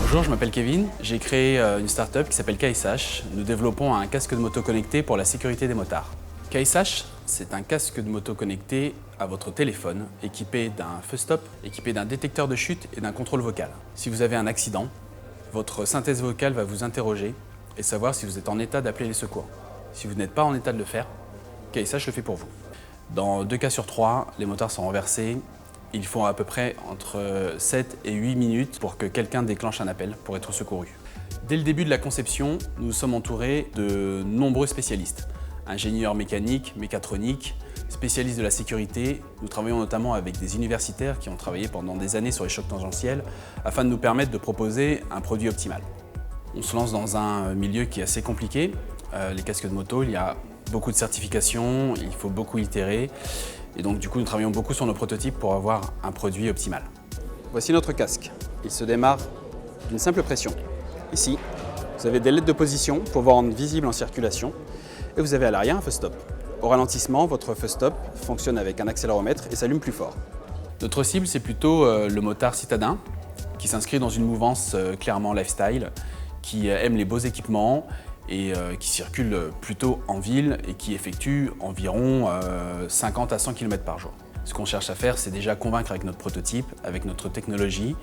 Bonjour, je m'appelle Kevin. J'ai créé une start-up qui s'appelle KSH. Nous développons un casque de moto connecté pour la sécurité des motards. KSH, c'est un casque de moto connecté à votre téléphone, équipé d'un feu stop, équipé d'un détecteur de chute et d'un contrôle vocal. Si vous avez un accident, votre synthèse vocale va vous interroger et savoir si vous êtes en état d'appeler les secours. Si vous n'êtes pas en état de le faire, KSH le fait pour vous. Dans 2 cas sur 3, les motards sont renversés. Il faut à peu près entre 7 et 8 minutes pour que quelqu'un déclenche un appel pour être secouru. Dès le début de la conception, nous sommes entourés de nombreux spécialistes. Ingénieurs mécaniques, mécatroniques, spécialistes de la sécurité. Nous travaillons notamment avec des universitaires qui ont travaillé pendant des années sur les chocs tangentiels afin de nous permettre de proposer un produit optimal. On se lance dans un milieu qui est assez compliqué. Les casques de moto, il y a beaucoup de certifications, il faut beaucoup itérer. Et donc du coup, nous travaillons beaucoup sur nos prototypes pour avoir un produit optimal. Voici notre casque. Il se démarre d'une simple pression. Ici, vous avez des LED de position pour vous rendre visible en circulation. Et vous avez à l'arrière un feu stop. Au ralentissement, votre feu stop fonctionne avec un accéléromètre et s'allume plus fort. Notre cible, c'est plutôt le motard citadin qui s'inscrit dans une mouvance clairement lifestyle, qui aime les beaux équipements et qui circule plutôt en ville et qui effectue environ 50 à 100 km par jour. Ce qu'on cherche à faire, c'est déjà convaincre avec notre prototype, avec notre technologie,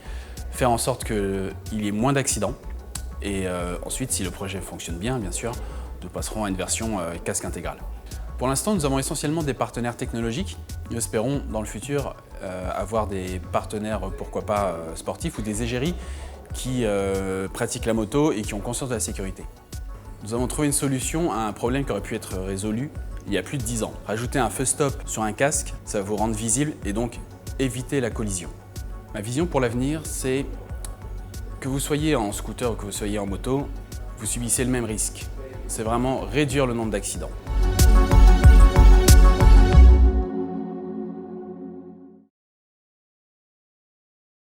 faire en sorte qu'il y ait moins d'accidents et ensuite, si le projet fonctionne bien sûr, nous passerons à une version casque intégrale. Pour l'instant, nous avons essentiellement des partenaires technologiques. Nous espérons dans le futur avoir des partenaires, pourquoi pas sportifs ou des égéries qui pratiquent la moto et qui ont conscience de la sécurité. Nous avons trouvé une solution à un problème qui aurait pu être résolu il y a plus de 10 ans. Rajouter un feu stop sur un casque, ça va vous rendre visible et donc éviter la collision. Ma vision pour l'avenir, c'est que vous soyez en scooter ou que vous soyez en moto, vous subissez le même risque. C'est vraiment réduire le nombre d'accidents.